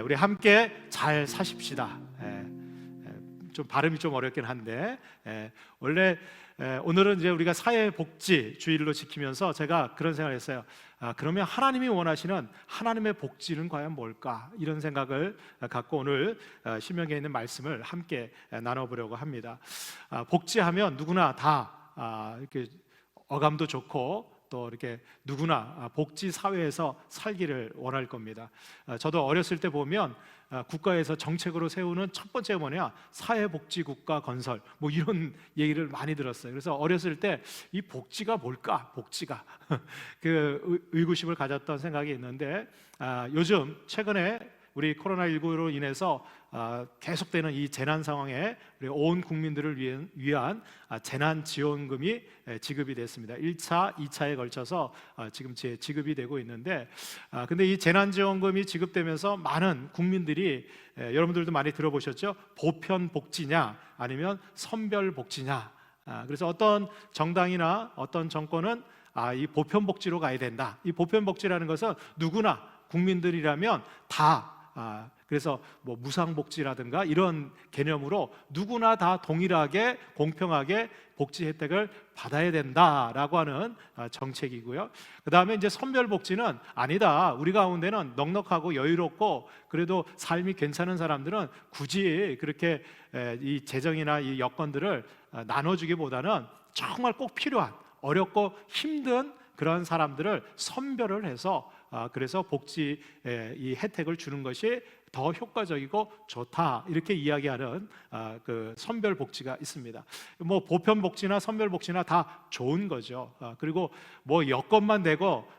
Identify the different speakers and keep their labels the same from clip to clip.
Speaker 1: 우리 함께 잘 사십시다. 좀 발음이 좀 어렵긴 한데 원래 오늘은 이제 우리가 사회복지 주일로 지키면서 제가 그런 생각을 했어요. 그러면 하나님이 원하시는 하나님의 복지는 과연 뭘까? 이런 생각을 갖고 오늘 신명기에 있는 말씀을 함께 나눠보려고 합니다. 복지하면 누구나 다 이렇게 어감도 좋고 또 이렇게 누구나 복지 사회에서 살기를 원할 겁니다. 저도 어렸을 때 보면 국가에서 정책으로 세우는 첫 번째가 뭐냐, 사회복지국가 건설, 뭐 이런 얘기를 많이 들었어요. 그래서 어렸을 때 이 복지가 뭘까, 복지가 그 의구심을 가졌던 생각이 있는데, 요즘 최근에 우리 코로나19로 인해서 계속되는 이 재난 상황에 우리 온 국민들을 위한 재난지원금이 지급이 됐습니다. 1차, 2차에 걸쳐서 지금 지급이 되고 있는데, 근데 이 재난지원금이 지급되면서 많은 국민들이, 여러분들도 많이 들어보셨죠? 보편복지냐 아니면 선별복지냐. 그래서 어떤 정당이나 어떤 정권은 이 보편복지로 가야 된다. 이 보편복지라는 것은 누구나 국민들이라면 다, 그래서 뭐 무상복지라든가 이런 개념으로 누구나 다 동일하게 공평하게 복지 혜택을 받아야 된다라고 하는 정책이고요. 그 다음에 이제 선별복지는 아니다, 우리 가운데는 넉넉하고 여유롭고 그래도 삶이 괜찮은 사람들은 굳이 그렇게 이 재정이나 이 여건들을 나눠주기보다는 정말 꼭 필요한 어렵고 힘든 그런 사람들을 선별을 해서 그래서 복지 이 혜택을 주는 것이 더 효과적이고 좋다, 이렇게 이야기하는 그 선별복지가 있습니다. 뭐 보편복지나 선별복지나 다 좋은 거죠. 그리고 뭐 여건만 되고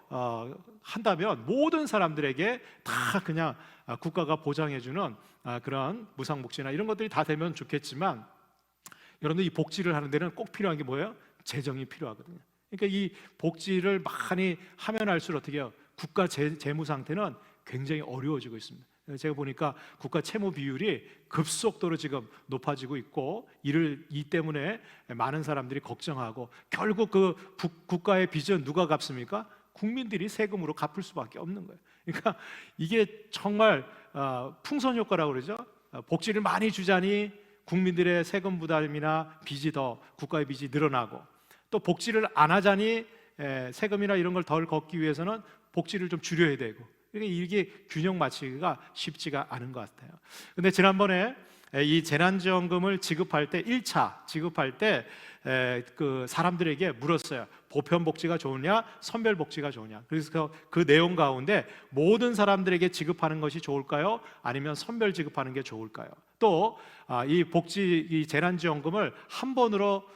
Speaker 1: 한다면 모든 사람들에게 다 그냥 국가가 보장해주는 그런 무상복지나 이런 것들이 다 되면 좋겠지만, 여러분들 이 복지를 하는 데는 꼭 필요한 게 뭐예요? 재정이 필요하거든요. 그러니까 이 복지를 많이 하면 할수록 어떻게 해요? 국가 재무 상태는 굉장히 어려워지고 있습니다. 제가 보니까 국가 채무 비율이 급속도로 지금 높아지고 있고, 이 때문에 많은 사람들이 걱정하고, 결국 그 국가의 빚은 누가 갚습니까? 국민들이 세금으로 갚을 수밖에 없는 거예요. 그러니까 이게 정말 풍선 효과라고 그러죠. 복지를 많이 주자니 국민들의 세금 부담이나 빚이 더, 국가의 빚이 늘어나고, 또 복지를 안 하자니 세금이나 이런 걸 덜 걷기 위해서는 복지를 좀 줄여야 되고, 그러니까 이게 균형 맞추기가 쉽지가 않은 것 같아요. 근데 지난번에 이 재난지원금을 지급할 때 1차 지급할 때 그 사람들에게 물었어요. 보편복지가 좋으냐 선별복지가 좋으냐. 그래서 그 내용 가운데 모든 사람들에게 지급하는 것이 좋을까요? 아니면 선별 지급하는 게 좋을까요? 또 이 재난지원금을 한 번으로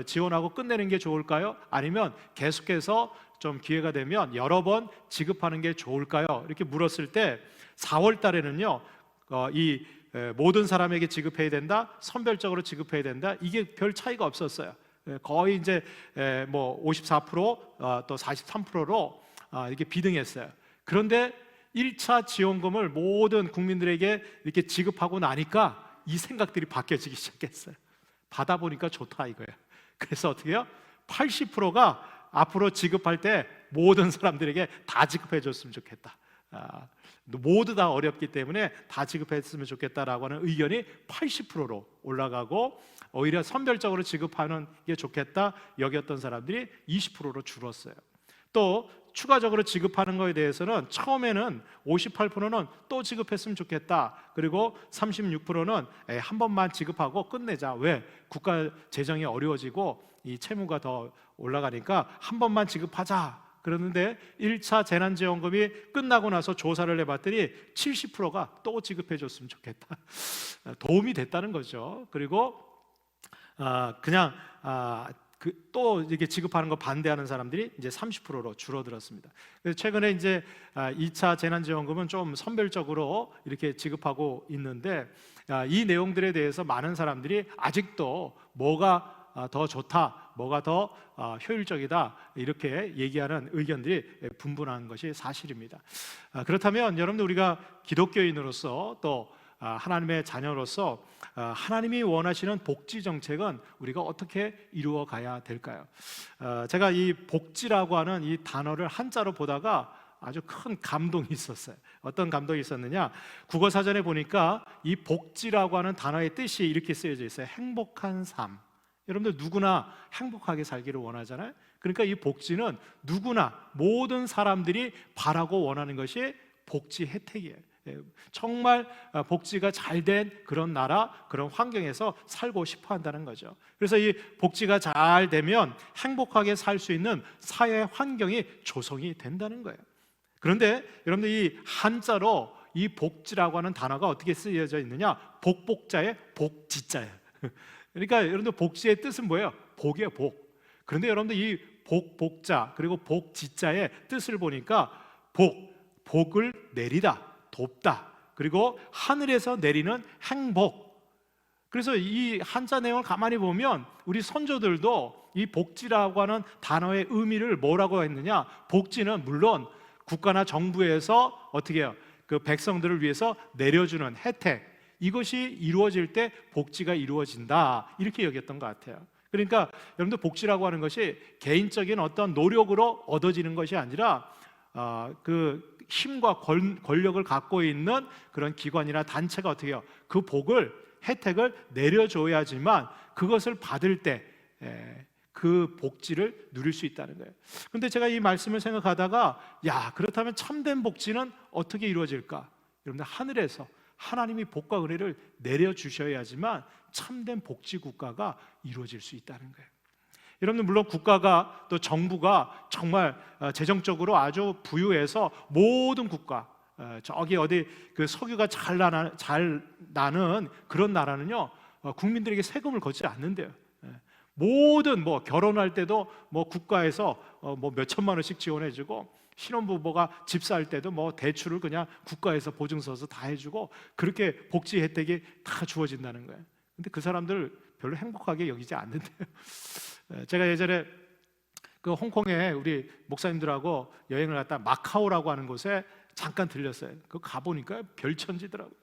Speaker 1: 지원하고 끝내는 게 좋을까요? 아니면 계속해서 좀 기회가 되면 여러 번 지급하는 게 좋을까요? 이렇게 물었을 때 4월 달에는요 이 모든 사람에게 지급해야 된다, 선별적으로 지급해야 된다, 이게 별 차이가 없었어요. 거의 이제 뭐 54%, 또 43%로 이게 비등했어요. 그런데 1차 지원금을 모든 국민들에게 이렇게 지급하고 나니까 이 생각들이 바뀌어지기 시작했어요. 받아보니까 좋다 이거예요. 그래서 어떻게 해요? 80%가 앞으로 지급할 때 모든 사람들에게 다 지급해 줬으면 좋겠다. 모두 다 어렵기 때문에 다 지급했으면 좋겠다라고 하는 의견이 80%로 올라가고, 오히려 선별적으로 지급하는 게 좋겠다 여겼던 사람들이 20%로 줄었어요. 또 추가적으로 지급하는 것에 대해서는 처음에는 58%는 또 지급했으면 좋겠다, 그리고 36%는 한 번만 지급하고 끝내자. 왜? 국가 재정이 어려워지고 이 채무가 더 올라가니까 한 번만 지급하자. 그러는데 1차 재난지원금이 끝나고 나서 조사를 해봤더니 70%가 또 지급해 줬으면 좋겠다. 도움이 됐다는 거죠. 그리고 그냥 또 이렇게 지급하는 거 반대하는 사람들이 이제 30%로 줄어들었습니다. 그래서 최근에 이제 2차 재난지원금은 좀 선별적으로 이렇게 지급하고 있는데, 이 내용들에 대해서 많은 사람들이 아직도 뭐가 더 좋다, 뭐가 더 효율적이다, 이렇게 얘기하는 의견들이 분분한 것이 사실입니다. 그렇다면 여러분들, 우리가 기독교인으로서 또 하나님의 자녀로서 하나님이 원하시는 복지 정책은 우리가 어떻게 이루어 가야 될까요? 제가 이 복지라고 하는 이 단어를 한자로 보다가 아주 큰 감동이 있었어요. 어떤 감동이 있었느냐? 국어 사전에 보니까 이 복지라고 하는 단어의 뜻이 이렇게 쓰여져 있어요. 행복한 삶. 여러분들 누구나 행복하게 살기를 원하잖아요. 그러니까 이 복지는 누구나 모든 사람들이 바라고 원하는 것이 복지 혜택이에요. 정말 복지가 잘 된 그런 나라, 그런 환경에서 살고 싶어 한다는 거죠. 그래서 이 복지가 잘 되면 행복하게 살 수 있는 사회 환경이 조성이 된다는 거예요. 그런데 여러분들 이 한자로 이 복지라고 하는 단어가 어떻게 쓰여져 있느냐? 복복자의 복지자예요. 그러니까 여러분들 복지의 뜻은 뭐예요? 복이에요, 복. 그런데 여러분들 이 복복자 그리고 복지자의 뜻을 보니까 복을 내리다, 돕다, 그리고 하늘에서 내리는 행복. 그래서 이 한자 내용을 가만히 보면 우리 선조들도 이 복지라고 하는 단어의 의미를 뭐라고 했느냐? 복지는 물론 국가나 정부에서 어떻게 해요? 그 백성들을 위해서 내려주는 혜택, 이것이 이루어질 때 복지가 이루어진다, 이렇게 여겼던 것 같아요. 그러니까 여러분들 복지라고 하는 것이 개인적인 어떤 노력으로 얻어지는 것이 아니라 그 힘과 권력을 갖고 있는 그런 기관이나 단체가 어떻게 해요? 그 복을, 혜택을 내려줘야지만 그것을 받을 때 그 복지를 누릴 수 있다는 거예요. 그런데 제가 이 말씀을 생각하다가 그렇다면 참된 복지는 어떻게 이루어질까? 여러분들 하늘에서 하나님이 복과 은혜를 내려주셔야지만 참된 복지 국가가 이루어질 수 있다는 거예요. 여러분들 물론 국가가 또 정부가 정말 재정적으로 아주 부유해서 모든 국가, 저기 어디 그 석유가 잘 나는 그런 나라는요 국민들에게 세금을 걷지 않는데요. 모든 결혼할 때도 국가에서 몇 천만 원씩 지원해주고, 신혼부부가 집 살 때도 대출을 그냥 국가에서 보증서서 다 해주고, 그렇게 복지 혜택이 다 주어진다는 거예요. 근데 그 사람들 별로 행복하게 여기지 않는데요. 제가 예전에 그 홍콩에 우리 목사님들하고 여행을 갔다 마카오라고 하는 곳에 잠깐 들렸어요. 그 가보니까 별천지더라고요.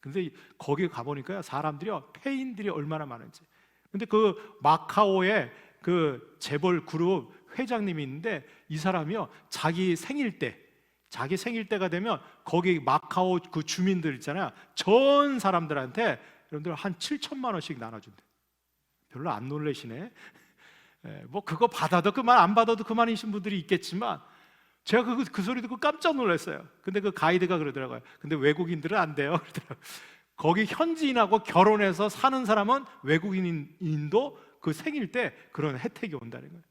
Speaker 1: 근데 거기 가보니까 사람들이요, 폐인들이 얼마나 많은지. 근데 그 마카오에 그 재벌 그룹 회장님이 있는데, 이 사람이요 자기 생일 때가 되면 거기 마카오 그 주민들 있잖아요, 전 사람들한테 여러분들 한 7천만 원씩 나눠준대. 별로 안 놀라시네. 그거 받아도 그만, 안 받아도 그만이신 분들이 있겠지만, 제가 그 소리 듣고 깜짝 놀랐어요. 근데 그 가이드가 그러더라고요. 근데 외국인들은 안 돼요, 그러더라고요. 거기 현지인하고 결혼해서 사는 사람은 외국인도 그 생일 때 그런 혜택이 온다는 거예요.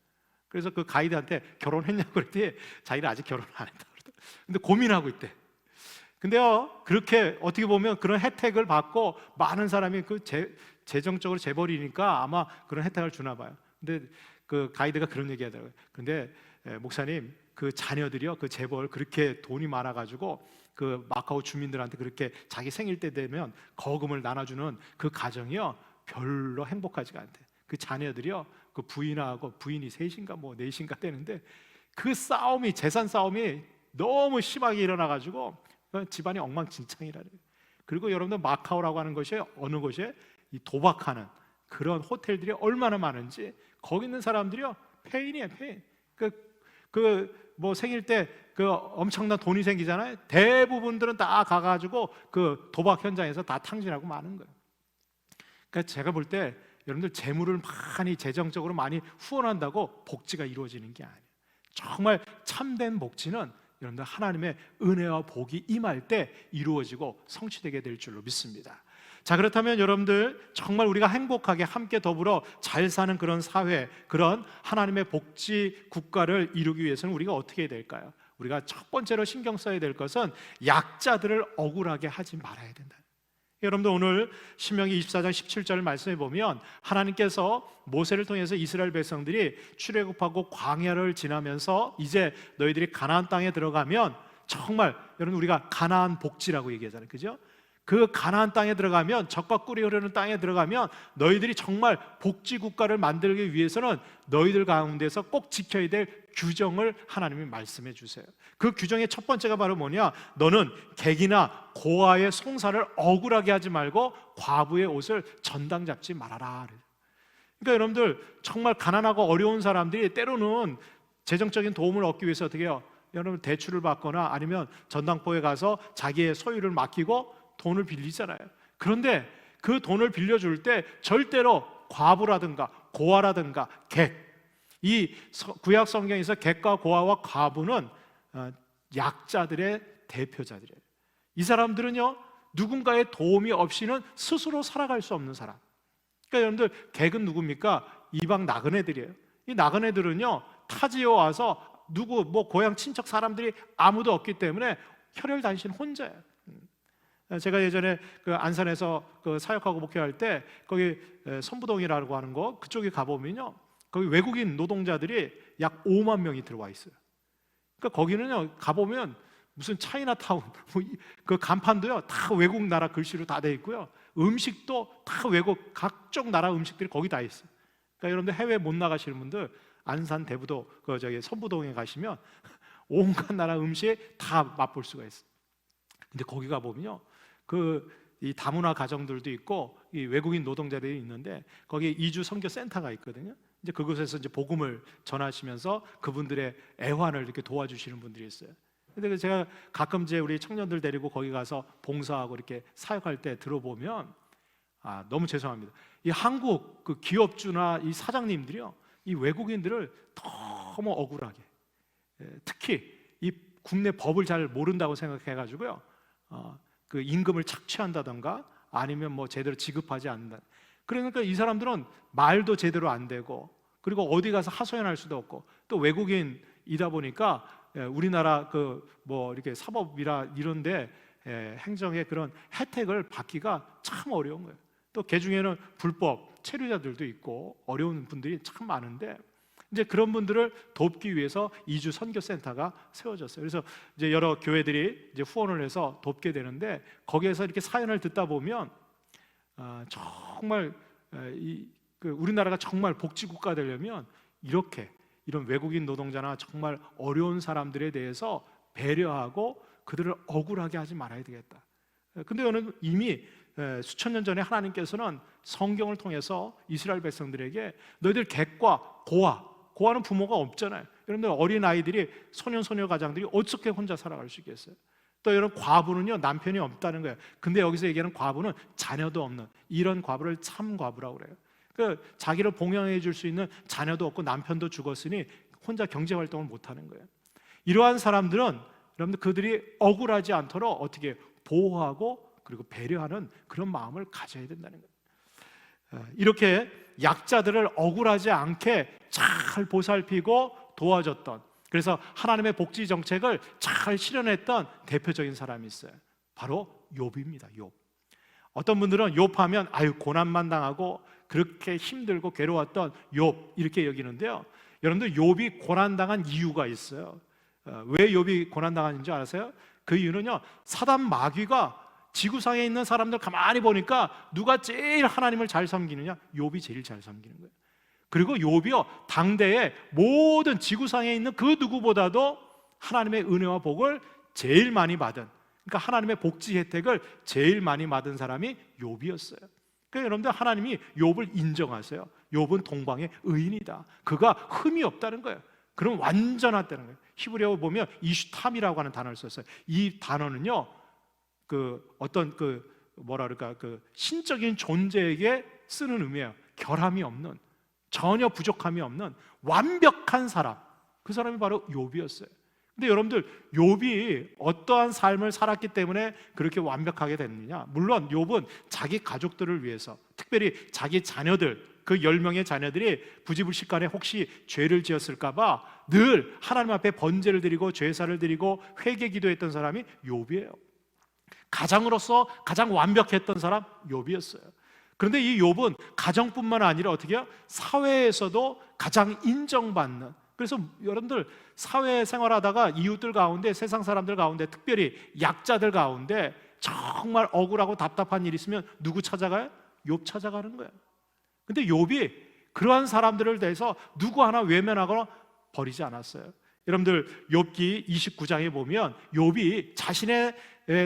Speaker 1: 그래서 그 가이드한테 결혼했냐고 그랬더니 자기는 아직 결혼 안 했다고 그러더라고요. 근데 고민하고 있대. 근데요, 그렇게 어떻게 보면 그런 혜택을 받고 많은 사람이 그 재정적으로 재벌이니까 아마 그런 혜택을 주나 봐요. 근데 그 가이드가 그런 얘기 하더라고요. 근데 목사님, 그 자녀들이요, 그 재벌 그렇게 돈이 많아가지고 그 마카오 주민들한테 그렇게 자기 생일 때 되면 거금을 나눠주는 그 가정이요 별로 행복하지가 않대. 그 자녀들이요, 그 부인하고, 부인이 셋인가 넷인가 되는데, 그 싸움이, 재산 싸움이 너무 심하게 일어나가지고 집안이 엉망진창이라는 거예요. 그리고 여러분들 마카오라고 하는 것이 어느 곳에 이 도박하는 그런 호텔들이 얼마나 많은지, 거기 있는 사람들이요 폐인이에요, 폐인. 생일 때 그 엄청난 돈이 생기잖아요. 대부분들은 다 가가지고 그 도박 현장에서 다 탕진하고 마는 거예요. 그러니까 제가 볼 때 여러분들 재물을 많이, 재정적으로 많이 후원한다고 복지가 이루어지는 게 아니에요. 정말 참된 복지는 여러분들 하나님의 은혜와 복이 임할 때 이루어지고 성취되게 될 줄로 믿습니다. 자, 그렇다면 여러분들 정말 우리가 행복하게 함께 더불어 잘 사는 그런 사회, 그런 하나님의 복지 국가를 이루기 위해서는 우리가 어떻게 해야 될까요? 우리가 첫 번째로 신경 써야 될 것은 약자들을 억울하게 하지 말아야 된다. 여러분들 오늘 신명기 24장 17절 말씀해 보면, 하나님께서 모세를 통해서 이스라엘 백성들이 출애굽하고 광야를 지나면서 이제 너희들이 가나안 땅에 들어가면, 정말 여러분 우리가 가나안 복지라고 얘기하잖아요, 그죠? 그 가나안 땅에 들어가면, 젖과 꿀이 흐르는 땅에 들어가면 너희들이 정말 복지 국가를 만들기 위해서는 너희들 가운데서 꼭 지켜야 될 규정을 하나님이 말씀해 주세요. 그 규정의 첫 번째가 바로 뭐냐? 너는 객이나 고아의 송사를 억울하게 하지 말고 과부의 옷을 전당 잡지 말아라. 그러니까 여러분들 정말 가난하고 어려운 사람들이 때로는 재정적인 도움을 얻기 위해서 어떻게 해요? 여러분 대출을 받거나 아니면 전당포에 가서 자기의 소유를 맡기고 돈을 빌리잖아요. 그런데 그 돈을 빌려줄 때 절대로 과부라든가 고아라든가 객, 이 구약 성경에서 객과 고아와 과부는 약자들의 대표자들이에요. 이 사람들은요, 누군가의 도움이 없이는 스스로 살아갈 수 없는 사람. 그러니까 여러분들, 객은 누굽니까? 이방 나그네들이에요. 이 나그네들은요, 타지에 와서 누구 고향 친척 사람들이 아무도 없기 때문에 혈혈단신 혼자예요. 제가 예전에 그 안산에서 그 사역하고 목회할 때 거기 선부동이라고 하는 거 그쪽에 가보면요, 거기 외국인 노동자들이 약 5만 명이 들어와 있어요. 그러니까 거기는요, 가보면 무슨 차이나타운 그 간판도요 다 외국 나라 글씨로 다 돼 있고요, 음식도 다 외국 각종 나라 음식들이 거기 다 있어요. 그러니까 여러분들 해외 못 나가시는 분들 안산 대부도 그 저기 선부동에 가시면 온갖 나라 음식 다 맛볼 수가 있어요. 근데 거기 가 보면요, 이 다문화 가정들도 있고 이 외국인 노동자들이 있는데 거기 이주 선교 센터가 있거든요. 이제 그곳에서 이제 복음을 전하시면서 그분들의 애환을 이렇게 도와주시는 분들이 있어요. 근데 제가 가끔 이제 우리 청년들 데리고 거기 가서 봉사하고 이렇게 사역할 때 들어보면 너무 죄송합니다. 이 한국 그 기업주나 이 사장님들이요, 이 외국인들을 너무 억울하게, 특히 이 국내 법을 잘 모른다고 생각해가지고요, 그 임금을 착취한다던가 아니면 뭐 제대로 지급하지 않는다. 그러니까 이 사람들은 말도 제대로 안 되고, 그리고 어디 가서 하소연할 수도 없고, 또 외국인이다 보니까 우리나라 그 뭐 이렇게 사법이라 이런데 행정의 그런 혜택을 받기가 참 어려운 거예요. 또 그 중에는 불법 체류자들도 있고 어려운 분들이 참 많은데, 이제 그런 분들을 돕기 위해서 이주 선교센터가 세워졌어요. 그래서 이제 여러 교회들이 이제 후원을 해서 돕게 되는데, 거기에서 이렇게 사연을 듣다 보면 정말 우리나라가 정말 복지국가 되려면 이런 외국인 노동자나 정말 어려운 사람들에 대해서 배려하고 그들을 억울하게 하지 말아야 되겠다. 근데 저는 이미 수천 년 전에 하나님께서는 성경을 통해서 이스라엘 백성들에게 너희들 객과 고아는 부모가 없잖아요. 여러분들 어린 아이들이 소년 가장들이 어떻게 혼자 살아갈 수 있겠어요? 또 여러분, 과부는요 남편이 없다는 거예요. 근데 여기서 얘기하는 과부는 자녀도 없는 이런 과부를 참과부라고 그래요. 그 자기를 봉양해 줄 수 있는 자녀도 없고 남편도 죽었으니 혼자 경제 활동을 못 하는 거예요. 이러한 사람들은 여러분들 그들이 억울하지 않도록 어떻게 보호하고 그리고 배려하는 그런 마음을 가져야 된다는 거예요. 이렇게 약자들을 억울하지 않게 잘 보살피고 도와줬던, 그래서 하나님의 복지 정책을 잘 실현했던 대표적인 사람이 있어요. 바로 욥입니다. 욥. 어떤 분들은 욥하면 고난만 당하고 그렇게 힘들고 괴로웠던 욥 이렇게 여기는데요, 여러분들 욥이 고난당한 이유가 있어요. 왜 욥이 고난당하는지 아세요? 그 이유는요, 사단 마귀가 지구상에 있는 사람들 가만히 보니까 누가 제일 하나님을 잘 섬기느냐? 욥이 제일 잘 섬기는 거예요. 그리고 욥이요, 당대의 모든 지구상에 있는 그 누구보다도 하나님의 은혜와 복을 제일 많이 받은, 그러니까 하나님의 복지 혜택을 제일 많이 받은 사람이 욥이었어요. 그러니까 여러분들, 하나님이 욥을 인정하세요. 욥은 동방의 의인이다. 그가 흠이 없다는 거예요. 그럼 완전하다는 거예요. 히브리어 보면 이슈탐이라고 하는 단어를 썼어요. 이 단어는요, 어떤 신적인 존재에게 쓰는 의미예요. 결함이 없는, 전혀 부족함이 없는 완벽한 사람, 그 사람이 바로 욥이었어요. 근데 여러분들, 욥이 어떠한 삶을 살았기 때문에 그렇게 완벽하게 됐느냐? 물론 욥은 자기 가족들을 위해서, 특별히 자기 자녀들, 그 10명의 자녀들이 부지불식간에 혹시 죄를 지었을까 봐 늘 하나님 앞에 번제를 드리고 제사를 드리고 회개 기도했던 사람이 욥이에요. 가장으로서 가장 완벽했던 사람 욥이었어요. 그런데 이 욥은 가정뿐만 아니라 어떻게 해요? 사회에서도 가장 인정받는, 그래서 여러분들 사회생활하다가 이웃들 가운데, 세상 사람들 가운데, 특별히 약자들 가운데 정말 억울하고 답답한 일이 있으면 누구 찾아가요? 욥 찾아가는 거예요. 근데 욥이 그러한 사람들을 대해서 누구 하나 외면하거나 버리지 않았어요. 여러분들 욥기 29장에 보면 욥이 자신의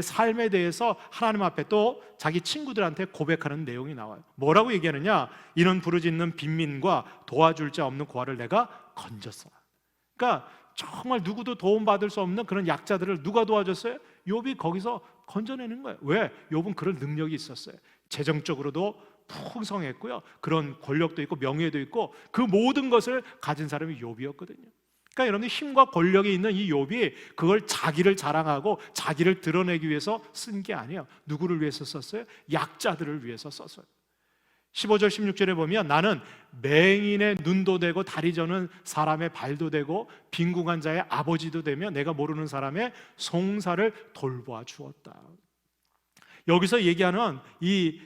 Speaker 1: 삶에 대해서 하나님 앞에 또 자기 친구들한테 고백하는 내용이 나와요. 뭐라고 얘기하느냐? 이는 부르짖는 빈민과 도와줄 자 없는 고아를 내가 건졌어. 그러니까 정말 누구도 도움받을 수 없는 그런 약자들을 누가 도와줬어요? 욥이 거기서 건져내는 거예요. 왜? 욥은 그런 능력이 있었어요. 재정적으로도 풍성했고요, 그런 권력도 있고 명예도 있고 그 모든 것을 가진 사람이 욥이었거든요. 그러니까 여러분들 힘과 권력이 있는 이 욥이 그걸 자기를 자랑하고 자기를 드러내기 위해서 쓴 게 아니에요. 누구를 위해서 썼어요? 약자들을 위해서 썼어요. 15절 16절에 보면 나는 맹인의 눈도 되고 다리 저는 사람의 발도 되고 빈궁한 자의 아버지도 되며 내가 모르는 사람의 송사를 돌보아 주었다. 여기서 얘기하는 이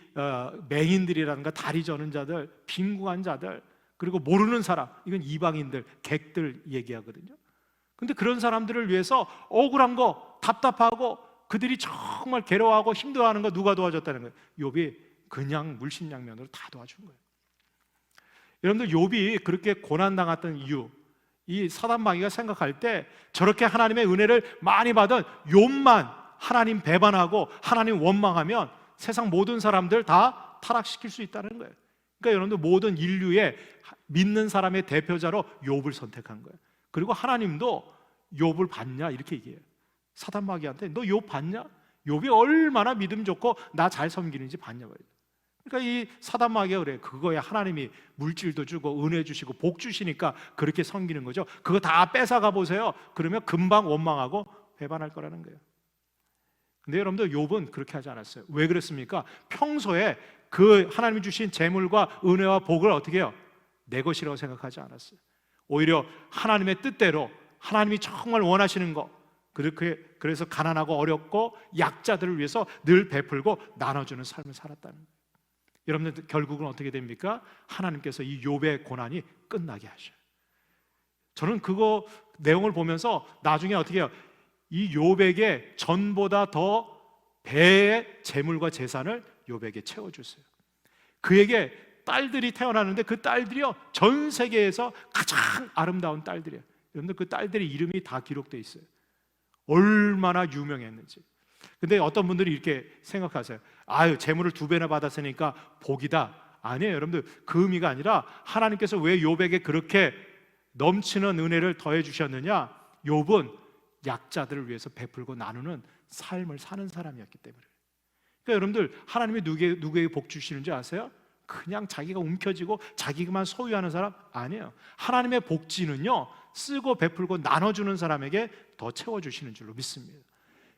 Speaker 1: 맹인들이라는 거, 다리 저는 자들, 빈궁한 자들, 그리고 모르는 사람, 이건 이방인들, 객들 얘기하거든요. 근데 그런 사람들을 위해서 억울한 거, 답답하고 그들이 정말 괴로워하고 힘들어하는 거 누가 도와줬다는 거예요? 욥이 그냥 물심양면으로 다 도와준 거예요. 여러분들 욥이 그렇게 고난당했던 이유, 이 사단마귀가 생각할 때 저렇게 하나님의 은혜를 많이 받은 욥만 하나님 배반하고 하나님 원망하면 세상 모든 사람들 다 타락시킬 수 있다는 거예요. 그러니까 여러분들 모든 인류의 믿는 사람의 대표자로 욥을 선택한 거예요. 그리고 하나님도 욥을 봤냐 이렇게 얘기해요. 사단마귀한테 너 욥 봤냐? 욥이 얼마나 믿음 좋고 나 잘 섬기는지 봤냐 말이에요. 그러니까 이 사단마귀가 그래, 그거에 하나님이 물질도 주고 은혜 주시고 복 주시니까 그렇게 섬기는 거죠. 그거 다 뺏어가 보세요. 그러면 금방 원망하고 배반할 거라는 거예요. 근데 여러분들 욥은 그렇게 하지 않았어요. 왜 그랬습니까? 평소에 그 하나님이 주신 재물과 은혜와 복을 어떻게 해요? 내 것이라고 생각하지 않았어요. 오히려 하나님의 뜻대로 하나님이 정말 원하시는 거, 그래서 가난하고 어렵고 약자들을 위해서 늘 베풀고 나눠주는 삶을 살았다는 거예요. 여러분들 결국은 어떻게 됩니까? 하나님께서 이 욥의 고난이 끝나게 하셔요. 저는 그거 내용을 보면서 나중에 어떻게 해요? 이 욥에게 전보다 더 배의 재물과 재산을 욥에게 채워주세요. 그에게 딸들이 태어나는데 그 딸들이요 전 세계에서 가장 아름다운 딸들이에요. 여러분들 그 딸들의 이름이 다 기록되어 있어요. 얼마나 유명했는지. 근데 어떤 분들이 이렇게 생각하세요. 아유, 재물을 2배나 받았으니까 복이다. 아니에요. 여러분들 그 의미가 아니라 하나님께서 왜 욥에게 그렇게 넘치는 은혜를 더해 주셨느냐? 욥은 약자들을 위해서 베풀고 나누는 삶을 사는 사람이었기 때문에. 그러니까 여러분들 하나님이 누구에게 복 주시는지 아세요? 그냥 자기가 움켜쥐고 자기만 소유하는 사람 아니에요. 하나님의 복지는요 쓰고 베풀고 나눠주는 사람에게 더 채워주시는 줄로 믿습니다.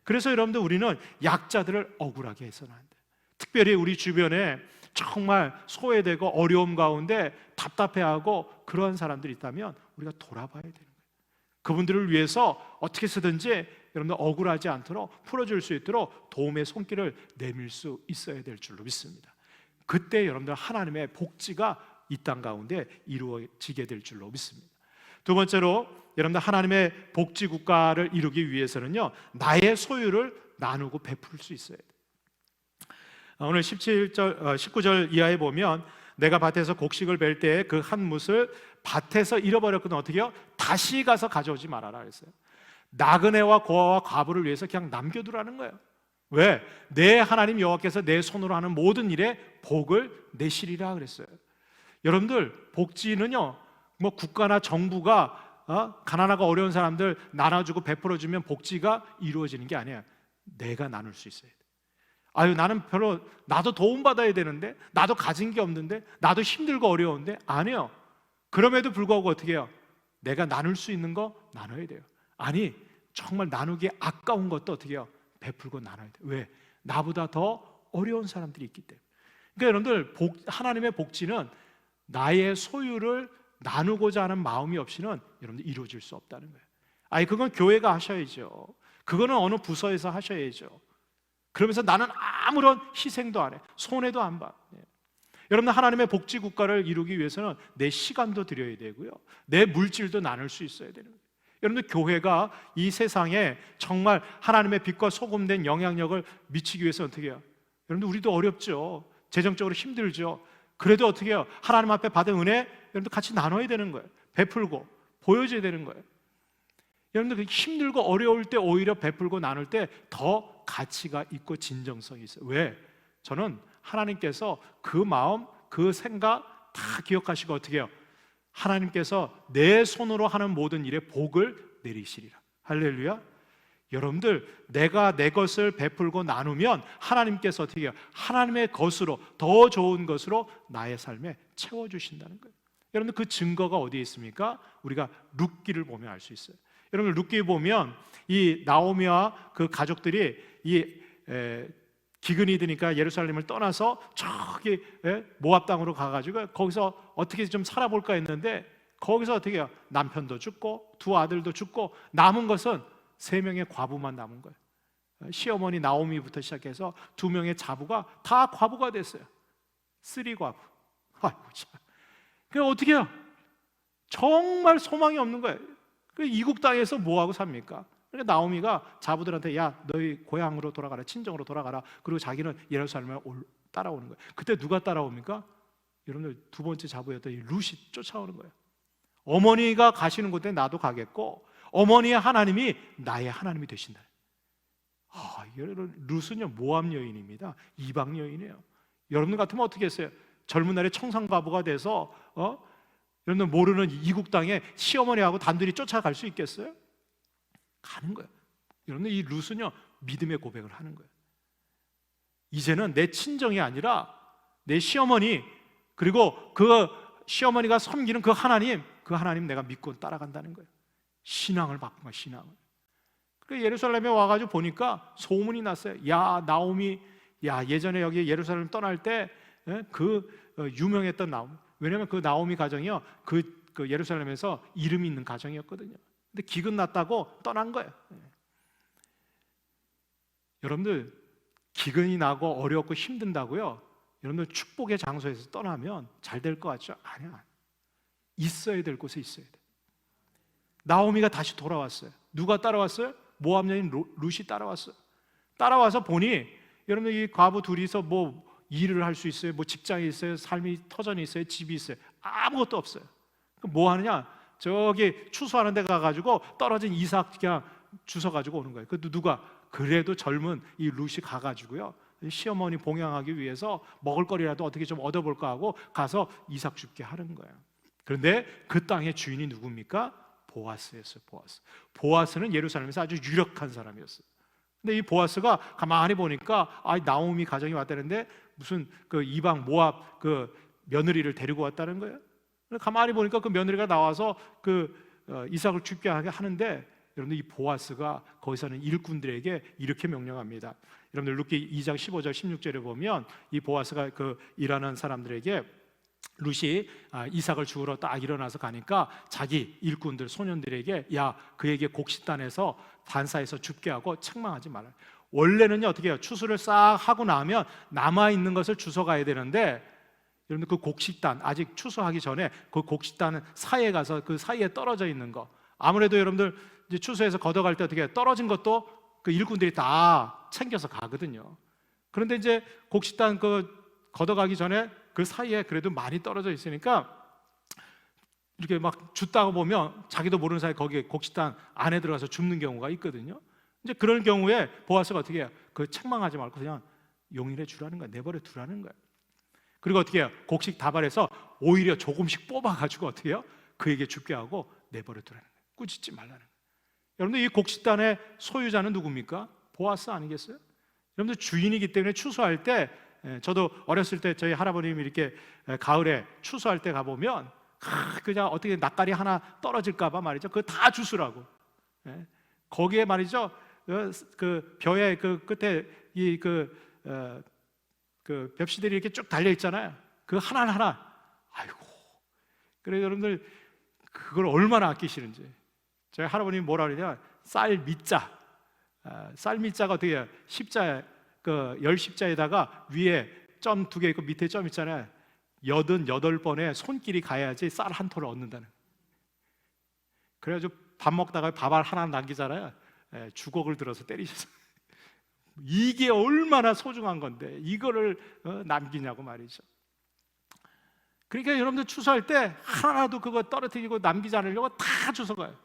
Speaker 1: 그래서 여러분들 우리는 약자들을 억울하게 해서는 안 돼요. 특별히 우리 주변에 정말 소외되고 어려움 가운데 답답해하고 그런 사람들이 있다면 우리가 돌아봐야 되는 거예요. 그분들을 위해서 어떻게 쓰든지 여러분들 억울하지 않도록 풀어줄 수 있도록 도움의 손길을 내밀 수 있어야 될 줄로 믿습니다. 그때 여러분들 하나님의 복지가 이 땅 가운데 이루어지게 될 줄로 믿습니다. 두 번째로 여러분들 하나님의 복지 국가를 이루기 위해서는요 나의 소유를 나누고 베풀 수 있어야 돼요. 오늘 19절 이하에 보면 내가 밭에서 곡식을 벨 때에 그 한 뭇을 밭에서 잃어버렸거든 어떻게 해요? 다시 가서 가져오지 말아라 그랬어요. 나그네와 고아와 과부를 위해서 그냥 남겨두라는 거예요. 왜? 내 하나님 여호와께서 내 손으로 하는 모든 일에 복을 내시리라 그랬어요. 여러분들 복지는요 뭐 국가나 정부가 가난하고 어려운 사람들 나눠주고 베풀어주면 복지가 이루어지는 게 아니에요. 내가 나눌 수 있어야 돼. 아유 나는 나도 도움받아야 되는데, 나도 가진 게 없는데, 나도 힘들고 어려운데. 아니에요. 그럼에도 불구하고 어떻게 해요? 내가 나눌 수 있는 거 나눠야 돼요. 아니 정말 나누기 아까운 것도 어떻게 해요? 베풀고 나눠야 돼요. 왜? 나보다 더 어려운 사람들이 있기 때문에. 그러니까 여러분들 하나님의 복지는 나의 소유를 나누고자 하는 마음이 없이는 여러분들 이루어질 수 없다는 거예요. 아니 그건 교회가 하셔야죠. 그거는 어느 부서에서 하셔야죠. 그러면서 나는 아무런 희생도 안 해, 손해도 안 봐. 여러분들 하나님의 복지 국가를 이루기 위해서는 내 시간도 드려야 되고요, 내 물질도 나눌 수 있어야 되는 거예요. 여러분들 교회가 이 세상에 정말 하나님의 빛과 소금된 영향력을 미치기 위해서 어떻게 해요? 여러분들 우리도 어렵죠. 재정적으로 힘들죠. 그래도 어떻게 해요? 하나님 앞에 받은 은혜 여러분들 같이 나눠야 되는 거예요. 베풀고 보여줘야 되는 거예요. 여러분들 힘들고 어려울 때 오히려 베풀고 나눌 때 더 가치가 있고 진정성이 있어요. 왜? 저는 하나님께서 그 마음, 그 생각 다 기억하시고 어떻게 해요? 하나님께서 내 손으로 하는 모든 일에 복을 내리시리라. 할렐루야. 여러분들, 내가 내 것을 베풀고 나누면 하나님께서 어떻게 해요? 하나님의 것으로, 더 좋은 것으로 나의 삶에 채워주신다는 거예요. 여러분들, 그 증거가 어디에 있습니까? 우리가 룻기를 보면 알 수 있어요. 여러분, 룻기 보면 이 나오미와 그 가족들이 기근이 드니까 예루살렘을 떠나서 저기 모압 땅으로 가가지고 거기서 어떻게 좀 살아볼까 했는데, 거기서 어떻게 해요? 남편도 죽고 두 아들도 죽고 남은 것은 3명의 과부만 남은 거예요. 시어머니 나오미부터 시작해서 2명의 자부가 다 과부가 됐어요. 3과부. 아이고 참. 그 어떻게 해요? 정말 소망이 없는 거예요. 그 이국 땅에서 뭐 하고 삽니까? 그러니까 나오미가 자부들한테, 야, 너희 고향으로 돌아가라, 친정으로 돌아가라. 그리고 자기는 예루살렘에 따라오는 거예요. 그때 누가 따라옵니까? 여러분들, 2번째 자부였던 이 룻이 쫓아오는 거예요. 어머니가 가시는 곳에 나도 가겠고, 어머니의 하나님이 나의 하나님이 되신다. 여러분, 룻은요 모압 여인입니다. 이방 여인이에요. 여러분 같으면 어떻게 했어요? 젊은 날에 청산가부가 돼서 여러분들 모르는 이국 땅에 시어머니하고 단둘이 쫓아갈 수 있겠어요? 가는 거예요. 여러분들, 이 룻은요 믿음의 고백을 하는 거예요. 이제는 내 친정이 아니라 내 시어머니, 그리고 그 시어머니가 섬기는 그 하나님 내가 믿고 따라간다는 거예요. 신앙을 바꾼 거야, 신앙을. 그래서 예루살렘에 와가지고 보니까 소문이 났어요. 야, 나오미, 야, 예전에 여기 예루살렘 떠날 때 유명했던 나오미. 왜냐하면 그 나오미 가정이요 그 예루살렘에서 이름이 있는 가정이었거든요. 근데 기근 났다고 떠난 거예요. 여러분들, 기근이 나고 어렵고 힘든다고요, 여러분들 축복의 장소에서 떠나면 잘 될 것 같죠? 아니야. 있어야 될 곳에 있어야 돼. 나오미가 다시 돌아왔어요. 누가 따라왔어요? 모압 여인 룻이 따라왔어요. 따라와서 보니 여러분들, 이 과부 둘이서 뭐 일을 할 수 있어요? 뭐 직장이 있어요? 삶이 터전이 있어요? 집이 있어요? 아무것도 없어요. 그럼 뭐 하느냐? 저기 추수하는 데 가가지고 떨어진 이삭 그냥 주워가지고 오는 거예요. 그래도 누가? 그래도 젊은 이 룻이 가가지고요, 시어머니 봉양하기 위해서 먹을거리라도 어떻게 좀 얻어볼까 하고 가서 이삭 줍게 하는 거예요. 그런데 그 땅의 주인이 누굽니까? 보아스였어요. 보아스는 예루살렘에서 아주 유력한 사람이었어요. 근데 이 보아스가 가만히 보니까 나오미 가정이 왔다는데 무슨 그 이방 모압 그 며느리를 데리고 왔다는 거예요. 가만히 보니까 그 며느리가 나와서 이삭을 죽게 하는데, 여러분들, 이 보아스가 거기서는 일꾼들에게 이렇게 명령합니다. 여러분들, 룻기 2장 15절 16절에 보면 이 보아스가 일하는 사람들에게, 룻이 이삭을 주우러 딱 일어나서 가니까 자기 일꾼들, 소년들에게, 야, 그에게 곡식단에서 반사해서 죽게 하고 책망하지 말아요. 원래는요 어떻게 해요? 추수를 싹 하고 나면 남아있는 것을 주워가야 되는데, 여러분들, 그 곡식단, 아직 추수하기 전에 그 곡식단 사이에 가서 그 사이에 떨어져 있는 거, 아무래도 여러분들 이제 추수해서 걷어갈 때 어떻게 해요? 떨어진 것도 그 일꾼들이 다 챙겨서 가거든요. 그런데 이제 곡식단 걷어가기 전에 그 사이에 그래도 많이 떨어져 있으니까 이렇게 막 줍다가 보면 자기도 모르는 사이에 거기에 곡식단 안에 들어가서 줍는 경우가 있거든요. 이제 그런 경우에 보아스가 어떻게 해요? 책망하지 말고 그냥 용인해 주라는 거야. 내버려 두라는 거야. 그리고 어떻게 해요? 곡식 다발에서 오히려 조금씩 뽑아가지고 어떻게 해요? 그에게 줍게 하고 내버려 두라는 거예요. 꾸짖지 말라는 거예요. 여러분들, 이 곡식단의 소유자는 누굽니까? 보아스 아니겠어요? 여러분들, 주인이기 때문에 추수할 때, 저도 어렸을 때 저희 할아버님이 이렇게 가을에 추수할 때 가보면 그냥 어떻게 낯가리 하나 떨어질까 봐 말이죠, 그거 다 주스라고. 거기에 말이죠, 그 벼의 그 끝에 그 벽시들이 이렇게 쭉 달려 있잖아요. 그 하나하나, 아이고. 그래, 여러분들, 그걸 얼마나 아끼시는지. 저희 할아버님이 뭐라 그러냐, 쌀 밑자. 쌀 밑자가 어떻게 해요? 십자, 열 십자에다가 위에 점 2개 있고 밑에 점 있잖아요. 88번에 손길이 가야지 쌀 한 톨을 얻는다는. 그래가지고 밥 먹다가 밥알 하나 남기잖아요. 주걱을 들어서 때리셔서. 이게 얼마나 소중한 건데 이거를 남기냐고 말이죠. 그러니까 여러분들 추수할 때 하나도 그거 떨어뜨리고 남기지 않으려고 다 주워가요.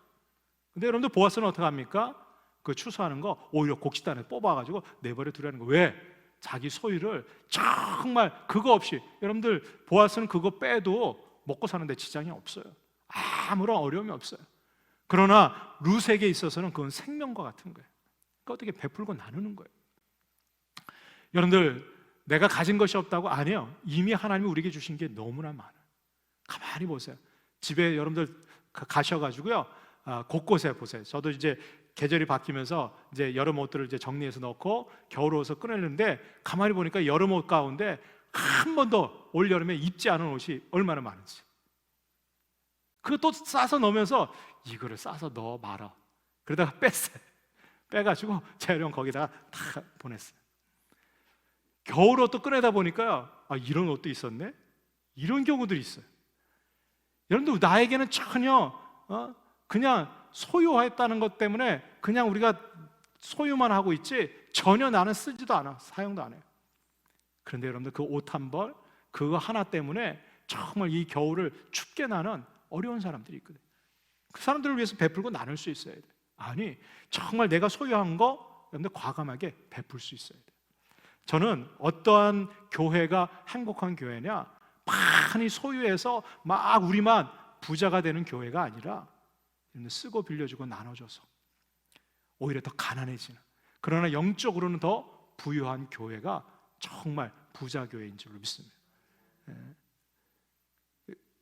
Speaker 1: 근데 여러분들, 보아스는 어떻게 합니까? 그 추수하는 거 오히려 곡식단에 뽑아가지고 내버려 두라는 거. 왜? 자기 소유를 정말 그거 없이, 여러분들, 보아스는 그거 빼도 먹고 사는데 지장이 없어요. 아무런 어려움이 없어요. 그러나 룻에게 있어서는 그건 생명과 같은 거예요. 그러니까 어떻게 베풀고 나누는 거예요. 여러분들, 내가 가진 것이 없다고? 아니에요. 이미 하나님이 우리에게 주신 게 너무나 많아요. 가만히 보세요. 집에 여러분들 가셔가지고요, 곳곳에 보세요. 저도 이제 계절이 바뀌면서 이제 여름 옷들을 이제 정리해서 넣고 겨울 옷을 꺼내는데, 가만히 보니까 여름 옷 가운데 한 번도 올 여름에 입지 않은 옷이 얼마나 많은지. 그거 또 싸서 넣으면서 이거를 싸서 넣어 말아. 그러다가 뺐어요. 빼가지고 재활용 거기다가 다 보냈어요. 겨울 옷도 꺼내다 보니까요, 이런 옷도 있었네? 이런 경우들이 있어요. 여러분들, 나에게는 전혀 그냥 소유했다는 것 때문에 그냥 우리가 소유만 하고 있지 전혀 나는 쓰지도 않아, 사용도 안 해요. 그런데 여러분들, 그 옷 한 벌, 그거 하나 때문에 정말 이 겨울을 춥게 나는 어려운 사람들이 있거든요. 그 사람들을 위해서 베풀고 나눌 수 있어야 돼요. 아니, 정말 내가 소유한 거 여러분들 과감하게 베풀 수 있어야 돼요. 저는 어떠한 교회가 행복한 교회냐, 많이 소유해서 막 우리만 부자가 되는 교회가 아니라 쓰고 빌려주고 나눠줘서 오히려 더 가난해지는, 그러나 영적으로는 더 부유한 교회가 정말 부자 교회인 줄로 믿습니다.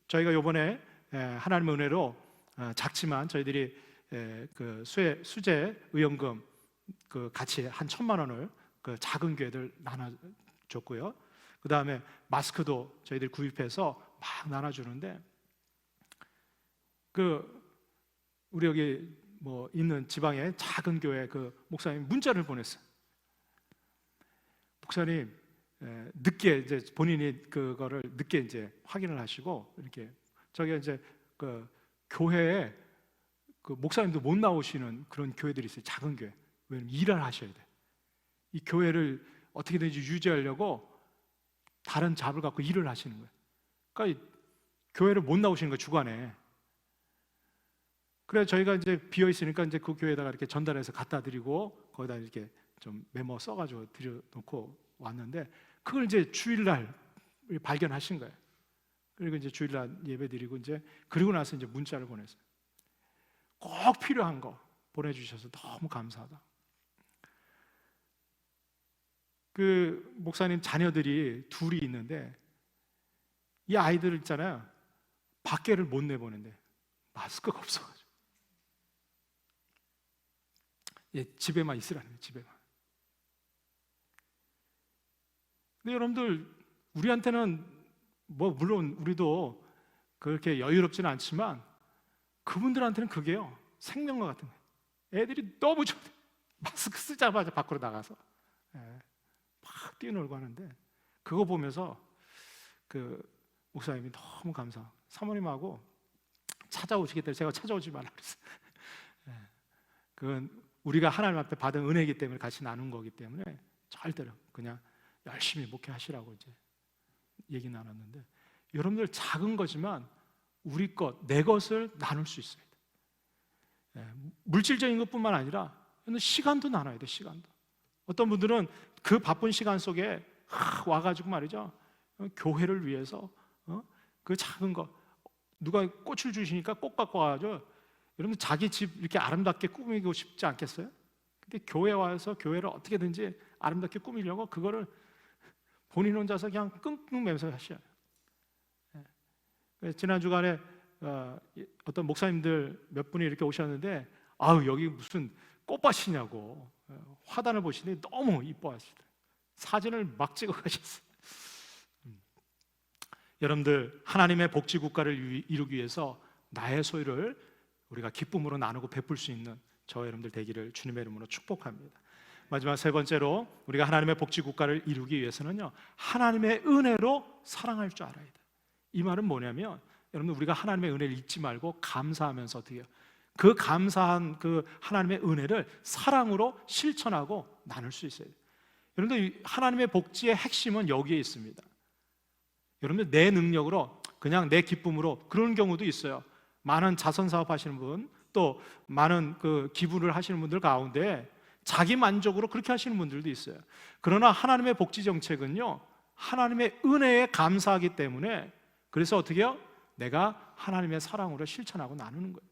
Speaker 1: 저희가 이번에 하나님의 은혜로 작지만 저희들이 그 수제 의원금 그 같이 한 1,000만 원을 그 작은 교회들 나눠줬고요. 그 다음에 마스크도 저희들이 구입해서 막 나눠주는데, 우리 여기 뭐 있는 지방의 작은 교회 그 목사님 문자를 보냈어요. 목사님, 늦게 이제 본인이 그거를 늦게 이제 확인을 하시고, 이렇게 저기 이제 그 교회에 그 목사님도 못 나오시는 그런 교회들이 있어요. 작은 교회. 왜냐면 일을 하셔야 돼. 이 교회를 어떻게든지 유지하려고 다른 잡을 갖고 일을 하시는 거예요. 그러니까 교회를 못 나오시는 거예요, 주간에. 그래 저희가 이제 비어 있으니까 이제 그 교회에다가 이렇게 전달해서 갖다 드리고 거기다 이렇게 좀 메모 써가지고 드려놓고 왔는데, 그걸 이제 주일날 발견하신 거예요. 그리고 이제 주일날 예배 드리고 이제 그리고 나서 이제 문자를 보냈어요. 꼭 필요한 거 보내주셔서 너무 감사하다. 그 목사님 자녀들이 둘이 있는데, 이 아이들 있잖아요, 밖에를 못 내보는데 마스크가 없어가지고 집에만 있으라는 거예요. 집에만. 근데 여러분들, 우리한테는 뭐 물론 우리도 그렇게 여유롭지는 않지만 그분들한테는 그게요, 생명과 같은 거예요. 애들이 너무 좋대. 마스크 쓰자마자 밖으로 나가서 막 뛰어놀고 하는데, 그거 보면서 그 목사님이 너무 감사. 사모님하고 찾아오시겠다. 제가 찾아오지 말라 그랬어요. 그건 우리가 하나님 앞에 받은 은혜이기 때문에 같이 나눈 거기 때문에 절대로 그냥 열심히 목회하시라고 이제 얘기 나눴는데, 여러분들 작은 거지만 우리 것, 내 것을 나눌 수 있어야 돼. 물질적인 것뿐만 아니라 시간도 나눠야 돼. 시간도. 어떤 분들은 그 바쁜 시간 속에 와가지고 말이죠, 교회를 위해서 그 작은 거, 누가 꽃을 주시니까 꽃 갖고 와가지고, 여러분 자기 집 이렇게 아름답게 꾸미고 싶지 않겠어요? 근데 교회 와서 교회를 어떻게든지 아름답게 꾸미려고 그거를 본인 혼자서 그냥 끙끙 매면서 하셔요. 지난 주간에 어떤 목사님들 몇 분이 이렇게 오셨는데, 여기 무슨 꽃밭이냐고 화단을 보시니 너무 이뻐하시더라고요. 사진을 막 찍어 가셨어요. 여러분들, 하나님의 복지 국가를 이루기 위해서 나의 소유를 우리가 기쁨으로 나누고 베풀 수 있는 저와 여러분들 되기를 주님의 이름으로 축복합니다. 마지막 세 번째로, 우리가 하나님의 복지 국가를 이루기 위해서는요, 하나님의 은혜로 사랑할 줄 알아야 돼요. 이 말은 뭐냐면, 여러분, 우리가 하나님의 은혜를 잊지 말고 감사하면서 어떻게 해요? 그 감사한 그 하나님의 은혜를 사랑으로 실천하고 나눌 수 있어야 돼요. 여러분들, 하나님의 복지의 핵심은 여기에 있습니다. 여러분들, 내 능력으로, 그냥 내 기쁨으로, 그런 경우도 있어요. 많은 자선 사업 하시는 분, 또 많은 그 기부를 하시는 분들 가운데 자기 만족으로 그렇게 하시는 분들도 있어요. 그러나 하나님의 복지 정책은요, 하나님의 은혜에 감사하기 때문에, 그래서 어떻게 해요? 내가 하나님의 사랑으로 실천하고 나누는 거예요.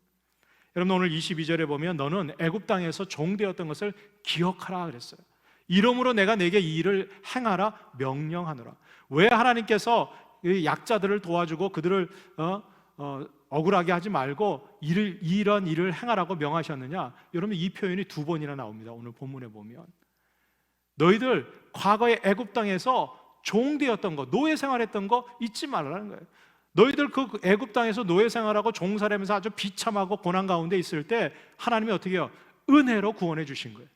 Speaker 1: 여러분 오늘 22절에 보면 너는 애굽 땅에서 종되었던 것을 기억하라 그랬어요. 이러므로 내가 내게 이 일을 행하라 명령하노라. 왜 하나님께서 이 약자들을 도와주고 그들을 억울하게 하지 말고 이런 일을 행하라고 명하셨느냐? 여러분 이 표현이 2번이나 나옵니다. 오늘 본문에 보면 너희들 과거에 애굽 땅에서 종되었던 거, 노예 생활했던 거 잊지 말라는 거예요. 너희들 그 애굽 땅에서 노예 생활하고 종살이하면서 아주 비참하고 고난 가운데 있을 때 하나님이 어떻게 해요? 은혜로 구원해 주신 거예요.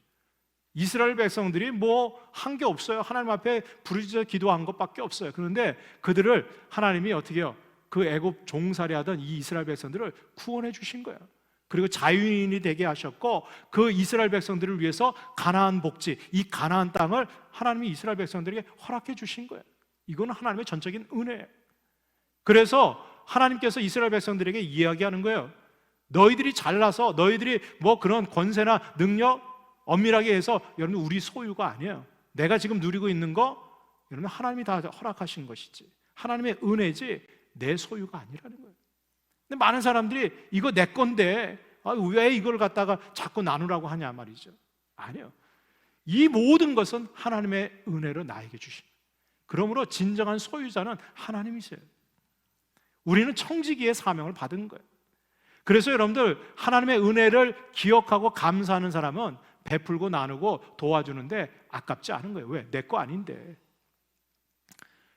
Speaker 1: 이스라엘 백성들이 뭐 한 게 없어요. 하나님 앞에 부르짖어 기도한 것밖에 없어요. 그런데 그들을 하나님이 어떻게 해요? 그 애굽 종살이하던 이 이스라엘 백성들을 구원해 주신 거예요. 그리고 자유인이 되게 하셨고 그 이스라엘 백성들을 위해서 가나안 복지, 이 가나안 땅을 하나님이 이스라엘 백성들에게 허락해 주신 거예요. 이거는 하나님의 전적인 은혜예요. 그래서 하나님께서 이스라엘 백성들에게 이야기하는 거예요. 너희들이 잘나서 너희들이 뭐 그런 권세나 능력 엄밀하게 해서 여러분 우리 소유가 아니에요. 내가 지금 누리고 있는 거 여러분 하나님이 다 허락하신 것이지, 하나님의 은혜지 내 소유가 아니라는 거예요. 근데 많은 사람들이 이거 내 건데 왜 이걸 갖다가 자꾸 나누라고 하냐 말이죠. 아니요, 이 모든 것은 하나님의 은혜로 나에게 주신 거예요. 그러므로 진정한 소유자는 하나님이세요. 우리는 청지기의 사명을 받은 거예요. 그래서 여러분들 하나님의 은혜를 기억하고 감사하는 사람은 베풀고 나누고 도와주는데 아깝지 않은 거예요. 왜? 내 거 아닌데.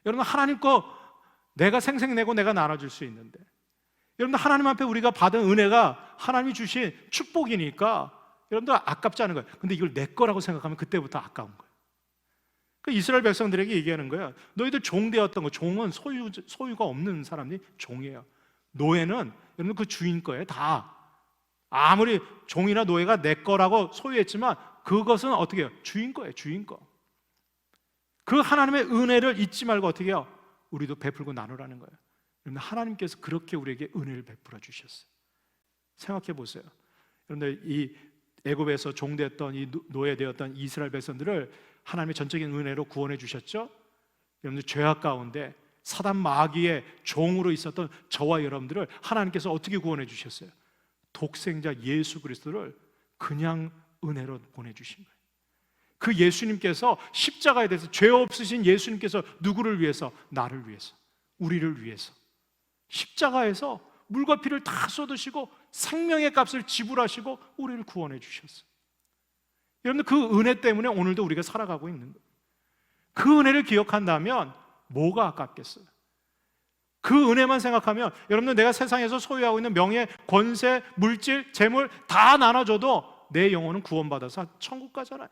Speaker 1: 여러분 하나님 거 내가 생색내고 내가 나눠줄 수 있는데, 여러분들 하나님 앞에 우리가 받은 은혜가 하나님이 주신 축복이니까 여러분들 아깝지 않은 거예요. 근데 이걸 내 거라고 생각하면 그때부터 아까운 거예요. 그 이스라엘 백성들에게 얘기하는 거예요. 너희들 종되었던 거, 종은 소유가 없는 사람이 종이에요. 노예는 여러분 그 주인 거예요. 다 아무리 종이나 노예가 내 거라고 소유했지만 그것은 어떻게 해요? 주인 거예요. 주인 거. 그 하나님의 은혜를 잊지 말고 어떻게 해요? 우리도 베풀고 나누라는 거예요. 여러분 하나님께서 그렇게 우리에게 은혜를 베풀어 주셨어요. 생각해 보세요. 여러분들 이 애굽에서 종되었던 이 노예되었던 이스라엘 백성들을 하나님의 전적인 은혜로 구원해 주셨죠. 여러분들 죄악 가운데 사단 마귀의 종으로 있었던 저와 여러분들을 하나님께서 어떻게 구원해 주셨어요? 독생자 예수 그리스도를 그냥 은혜로 보내주신 거예요. 그 예수님께서 십자가에 대해서 죄 없으신 예수님께서 누구를 위해서? 나를 위해서, 우리를 위해서 십자가에서 물과 피를 다 쏟으시고 생명의 값을 지불하시고 우리를 구원해 주셨어요. 여러분들 그 은혜 때문에 오늘도 우리가 살아가고 있는 거예요. 그 은혜를 기억한다면 뭐가 아깝겠어요? 그 은혜만 생각하면 여러분들 내가 세상에서 소유하고 있는 명예, 권세, 물질, 재물 다 나눠줘도 내 영혼은 구원받아서 천국 가잖아요.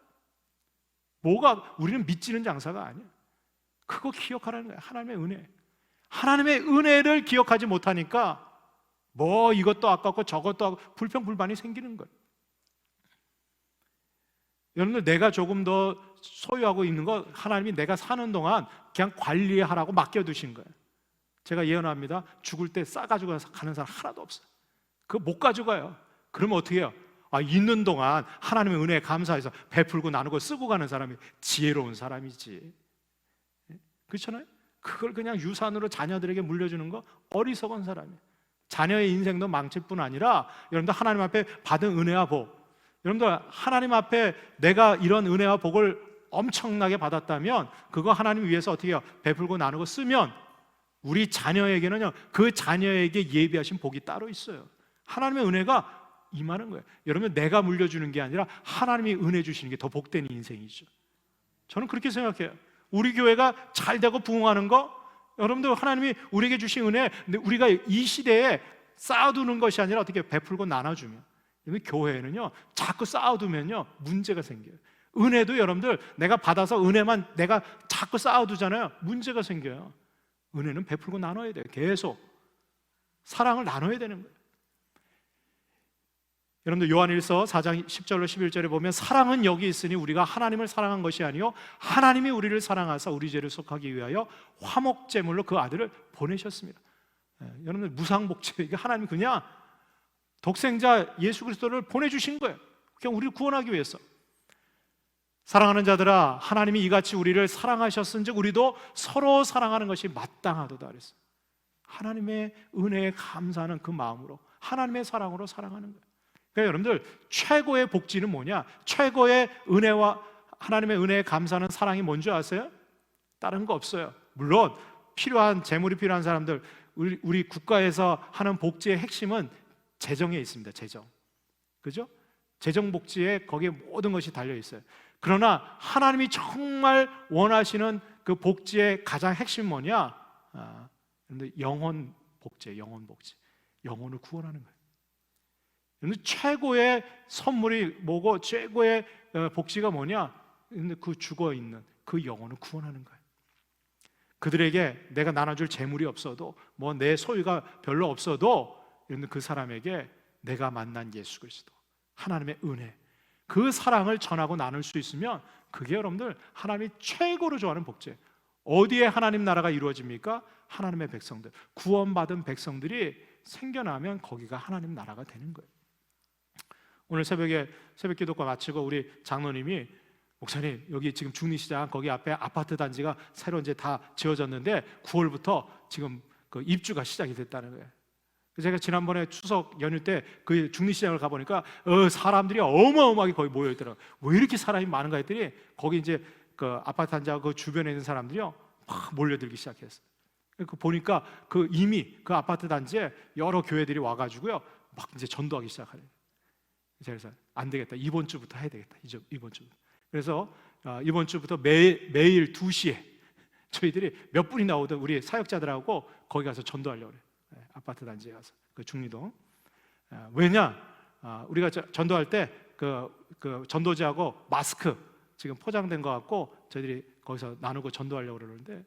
Speaker 1: 뭐가 우리는 믿지는 장사가 아니야. 그거 기억하라는 거야. 하나님의 은혜. 하나님의 은혜를 기억하지 못하니까 뭐 이것도 아깝고 저것도 아깝고 불평불만이 생기는 거예요. 여러분들 내가 조금 더 소유하고 있는 거 하나님이 내가 사는 동안 그냥 관리하라고 맡겨두신 거예요. 제가 예언합니다. 죽을 때 싸가지고 가는 사람 하나도 없어요. 그거 못 가져가요. 그러면 어떻게 해요? 있는 동안 하나님의 은혜에 감사해서 베풀고 나누고 쓰고 가는 사람이 지혜로운 사람이지. 그렇잖아요? 그걸 그냥 유산으로 자녀들에게 물려주는 거 어리석은 사람이에요. 자녀의 인생도 망칠 뿐 아니라 여러분들 하나님 앞에 받은 은혜와 복, 여러분들 하나님 앞에 내가 이런 은혜와 복을 엄청나게 받았다면 그거 하나님 위해서 어떻게 해요? 베풀고 나누고 쓰면 우리 자녀에게는요, 그 자녀에게 예비하신 복이 따로 있어요. 하나님의 은혜가 임하는 거예요. 여러분 내가 물려주는 게 아니라 하나님이 은혜 주시는 게 더 복된 인생이죠. 저는 그렇게 생각해요. 우리 교회가 잘 되고 부흥하는 거, 여러분들 하나님이 우리에게 주신 은혜, 근데 우리가 이 시대에 쌓아두는 것이 아니라 어떻게 베풀고 나눠주면, 교회는요 자꾸 쌓아두면요 문제가 생겨요. 은혜도 여러분들 내가 받아서 은혜만 내가 자꾸 쌓아두잖아요. 문제가 생겨요. 은혜는 베풀고 나눠야 돼요. 계속 사랑을 나눠야 되는 거예요. 여러분들 요한일서 4장 10절로 11절에 보면 사랑은 여기 있으니 우리가 하나님을 사랑한 것이 아니요 하나님이 우리를 사랑하사 우리 죄를 속하기 위하여 화목제물로 그 아들을 보내셨습니다. 여러분들 무상복제, 이게 하나님 그냥 독생자 예수 그리스도를 보내주신 거예요. 그냥 우리를 구원하기 위해서. 사랑하는 자들아 하나님이 이같이 우리를 사랑하셨은즉 우리도 서로 사랑하는 것이 마땅하도다 그랬어요. 하나님의 은혜에 감사하는 그 마음으로 하나님의 사랑으로 사랑하는 거예요. 그러니까 여러분들 최고의 복지는 뭐냐? 최고의 은혜와 하나님의 은혜에 감사하는 사랑이 뭔지 아세요? 다른 거 없어요. 물론 필요한 재물이 필요한 사람들, 우리 국가에서 하는 복지의 핵심은 재정에 있습니다. 재정, 그죠? 재정 복지에 거기에 모든 것이 달려 있어요. 그러나 하나님이 정말 원하시는 그 복지의 가장 핵심 뭐냐? 영혼 복지, 영혼 복지, 영혼을 구원하는 거예요. 최고의 선물이 뭐고 최고의 복지가 뭐냐? 근데 그 죽어 있는 그 영혼을 구원하는 거예요. 그들에게 내가 나눠줄 재물이 없어도 뭐 내 소유가 별로 없어도 그 사람에게 내가 만난 예수 그리스도, 하나님의 은혜, 그 사랑을 전하고 나눌 수 있으면 그게 여러분들 하나님이 최고로 좋아하는 복지예요. 어디에 하나님 나라가 이루어집니까? 하나님의 백성들, 구원받은 백성들이 생겨나면 거기가 하나님 나라가 되는 거예요. 오늘 새벽에 새벽기도가 마치고 우리 장로님이 목사님 여기 지금 중리시장 거기 앞에 아파트 단지가 새로 이제 다 지어졌는데 9월부터 지금 그 입주가 시작이 됐다는 거예요. 제가 지난번에 추석 연휴 때 그 중리시장을 가보니까 사람들이 어마어마하게 거기 모여 있더라고요. 왜 이렇게 사람이 많은가 했더니 거기 이제 그 아파트 단지하고 그 주변에 있는 사람들이요 막 몰려들기 시작했어요. 그 보니까 그 이미 그 아파트 단지에 여러 교회들이 와가지고요 막 이제 전도하기 시작하네요. 그래서 안 되겠다, 이번 주부터 해야 되겠다, 이번 주부터. 그래서 이번 주부터 매일 2시에 저희들이 몇 분이 나오든 우리 사역자들하고 거기 가서 전도하려고 그래요. 아파트 단지에 가서 그 중리동. 왜냐? 우리가 전도할 때 그 전도지하고 마스크 지금 포장된 거 갖고 저희들이 거기서 나누고 전도하려고 그러는데,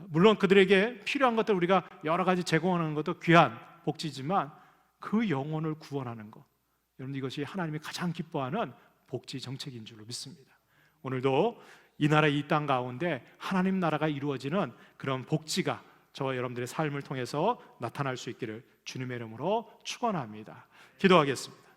Speaker 1: 물론 그들에게 필요한 것들 우리가 여러 가지 제공하는 것도 귀한 복지지만 그 영혼을 구원하는 것, 여러분 이것이 하나님이 가장 기뻐하는 복지 정책인 줄로 믿습니다. 오늘도 이 나라 이 땅 가운데 하나님 나라가 이루어지는 그런 복지가 저와 여러분들의 삶을 통해서 나타날 수 있기를 주님의 이름으로 축원합니다. 기도하겠습니다.